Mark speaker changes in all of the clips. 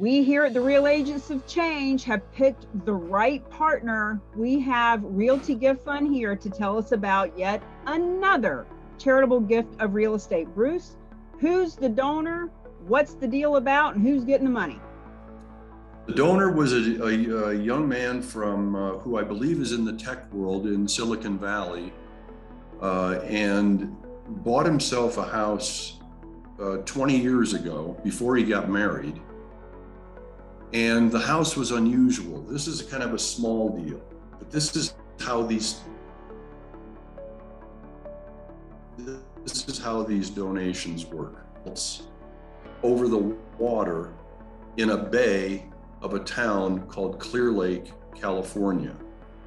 Speaker 1: We here at the Real Agents of Change have picked the right partner. We have Realty Gift Fund here to tell us about yet another charitable gift of real estate. Bruce, who's the donor? What's the deal about, and who's getting the money?
Speaker 2: The donor was a young man from who I believe is in the tech world in Silicon Valley, and bought himself a house 20 years ago before he got married. And the house was unusual. This is kind of a small deal, but this is how these donations work. It's over the water in a bay of a town called Clear Lake, California,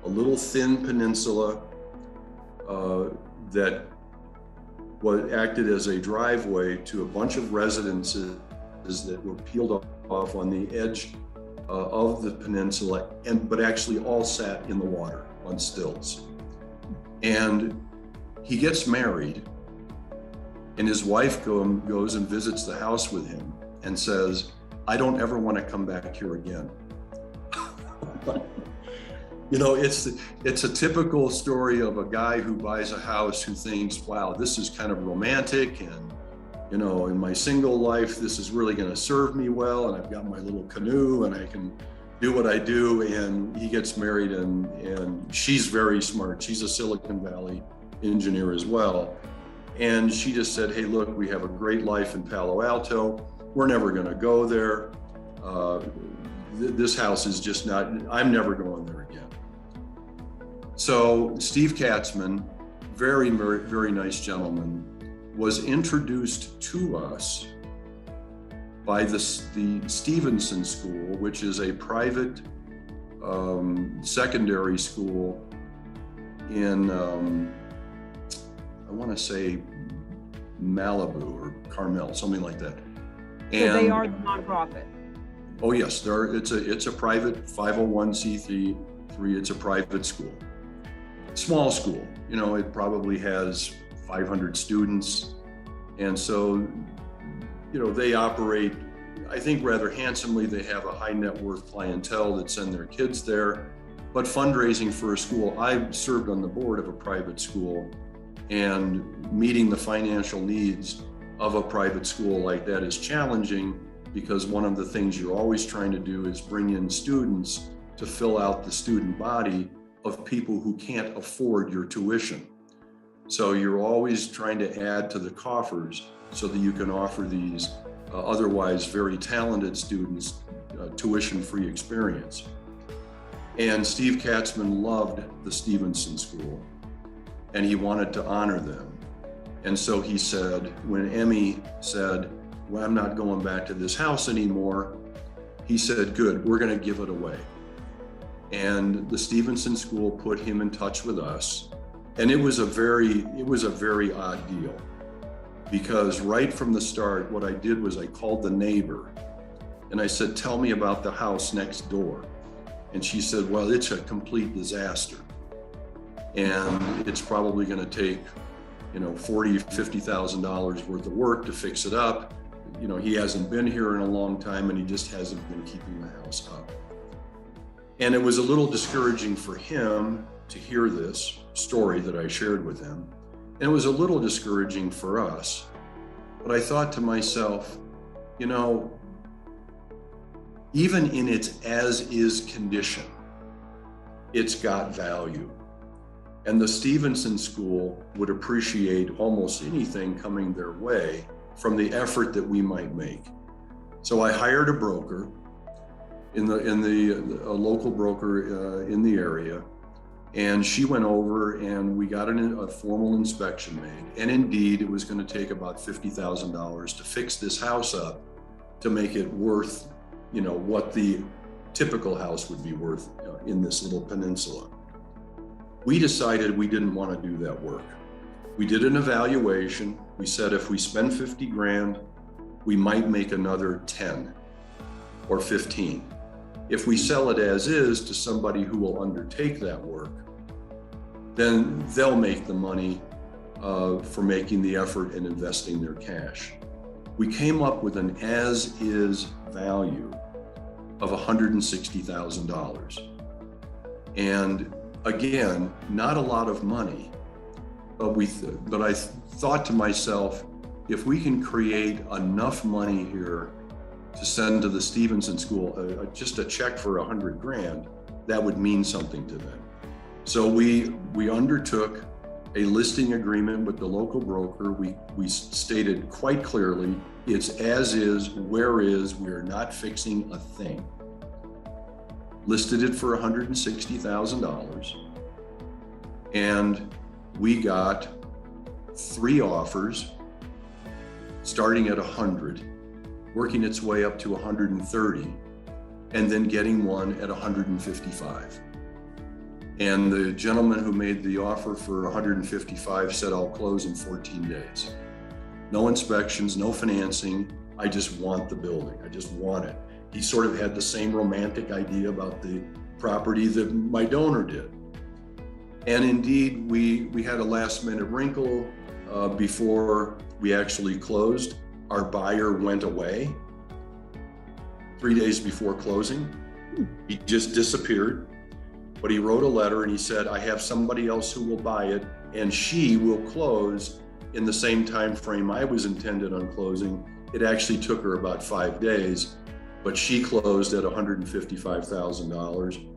Speaker 2: a little thin peninsula that acted as a driveway to a bunch of residences that were peeled off on the edge of the peninsula, but actually all sat in the water on stilts. And he gets married, and his wife goes and visits the house with him and says, "I don't ever want to come back here again." You know, it's a typical story of a guy who buys a house who thinks, wow, this is kind of romantic, and you know, in my single life, this is really going to serve me well, and I've got my little canoe and I can do what I do. And he gets married, and she's very smart. She's a Silicon Valley engineer as well. And she just said, hey, look, we have a great life in Palo Alto. We're never going to go there. This house is just not, I'm never going there again. So Steve Katzman, very, very, very nice gentleman, was introduced to us by the Stevenson School, which is a private secondary school in, I want to say Malibu or Carmel, something like that.
Speaker 1: And so they are the nonprofit.
Speaker 2: Oh yes, it's a private 501c3. It's a private school, small school. You know, it probably has 500 students. And so, you know, they operate, I think, rather handsomely. They have a high net worth clientele that send their kids there. But fundraising for a school, I served on the board of a private school, and meeting the financial needs of a private school like that is challenging, because one of the things you're always trying to do is bring in students to fill out the student body of people who can't afford your tuition. So you're always trying to add to the coffers so that you can offer these otherwise very talented students tuition-free experience. And Steve Katzman loved the Stevenson School, and he wanted to honor them. And so he said, when Emmy said, well, I'm not going back to this house anymore, he said, good, we're going to give it away. And the Stevenson School put him in touch with us. And it was a very odd deal, because right from the start, what I did was I called the neighbor and I said, tell me about the house next door. And she said, well, it's a complete disaster. And it's probably going to take, you know, $40,000, $50,000 worth of work to fix it up. You know, he hasn't been here in a long time, and he just hasn't been keeping the house up. And it was a little discouraging for him to hear this story that I shared with him. And it was a little discouraging for us. But I thought to myself, you know, even in its as-is condition, it's got value. And the Stevenson School would appreciate almost anything coming their way from the effort that we might make. So I hired a broker, a local broker in the area, and she went over and we got a formal inspection made. And indeed, it was going to take about $50,000 to fix this house up to make it worth, you know, what the typical house would be worth in this little peninsula. We decided we didn't want to do that work. We did an evaluation. We said if we spend 50 grand, we might make another 10 or 15. If we sell it as is to somebody who will undertake that work, then they'll make the money for making the effort and investing their cash. We came up with an as-is value of $160,000. And again, not a lot of money, but I thought to myself, if we can create enough money here to send to the Stevenson School, just a check for $100,000, that would mean something to them. So we undertook a listing agreement with the local broker. We stated quite clearly, it's as is, where is, we are not fixing a thing. Listed it for $160,000. And we got 3 offers, starting at 100, working its way up to 130, and then getting one at 155. And the gentleman who made the offer for 155 said, I'll close in 14 days. No inspections, no financing. I just want the building. I just want it. He sort of had the same romantic idea about the property that my donor did. And indeed, we had a last minute wrinkle before we actually closed. Our buyer went away 3 days before closing. He just disappeared. But he wrote a letter and he said, I have somebody else who will buy it and she will close in the same time frame I was intended on closing. It actually took her about 5 days, but she closed at $155,000.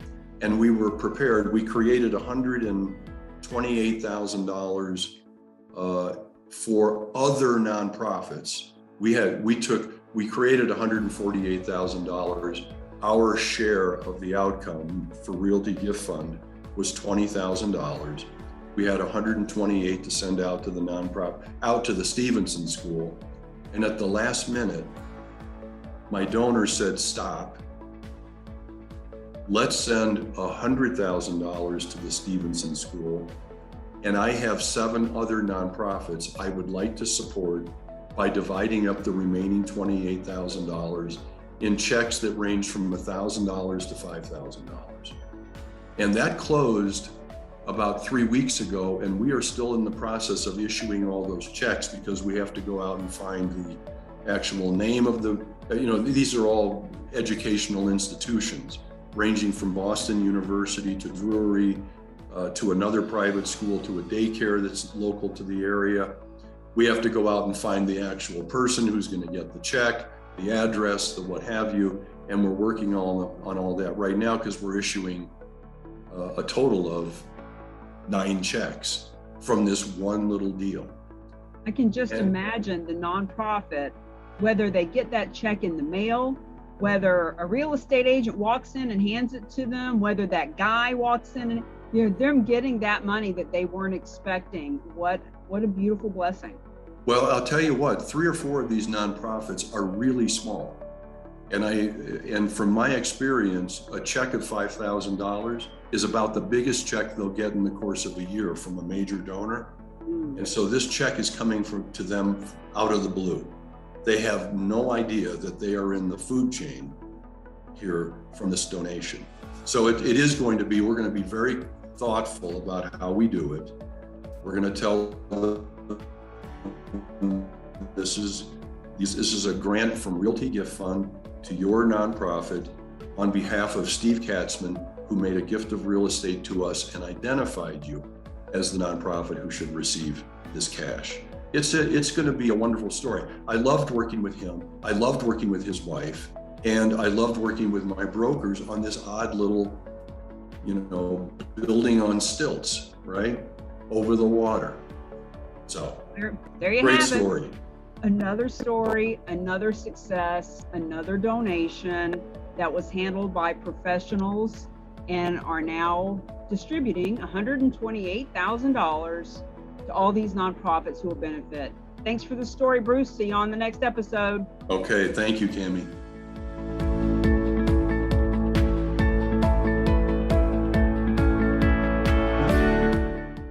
Speaker 2: And we were prepared. We created $128,000 for other nonprofits. We created $148,000. Our share of the outcome for Realty Gift Fund was $20,000. We had 128 to send out to the nonprofit, out to the Stevenson School. And at the last minute, my donor said, stop. Let's send $100,000 to the Stevenson School. And I have 7 other nonprofits I would like to support by dividing up the remaining $28,000 in checks that range from $1,000 to $5,000. And that closed about 3 weeks ago, and we are still in the process of issuing all those checks because we have to go out and find the actual name of the, these are all educational institutions, ranging from Boston University to Drury, to another private school, to a daycare that's local to the area. We have to go out and find the actual person who's going to get the check, the address, the what have you, and we're working on all that right now because we're issuing a total of 9 checks from this one little deal.
Speaker 1: I can just imagine the nonprofit, whether they get that check in the mail, whether a real estate agent walks in and hands it to them, whether that guy walks in and them getting that money that they weren't expecting. What a beautiful blessing.
Speaker 2: Well, I'll tell you what, 3 or 4 of these nonprofits are really small. And from my experience, a check of $5,000 is about the biggest check they'll get in the course of a year from a major donor. And so this check is coming to them out of the blue. They have no idea that they are in the food chain here from this donation. So it is going to be, we're going to be very thoughtful about how we do it. We're going to tell them this is a grant from Realty Gift Fund to your nonprofit on behalf of Steve Katzman, who made a gift of real estate to us and identified you as the nonprofit who should receive this cash. It's going to be a wonderful story. I loved working with him. I loved working with his wife, and I loved working with my brokers on this odd little, building on stilts, right? Over the water. So
Speaker 1: there you
Speaker 2: great
Speaker 1: have
Speaker 2: story.
Speaker 1: It. Another story, another success, another donation that was handled by professionals and are now distributing $128,000 to all these nonprofits who will benefit. Thanks for the story, Bruce. See you on the next episode.
Speaker 2: Okay, thank you, Cami.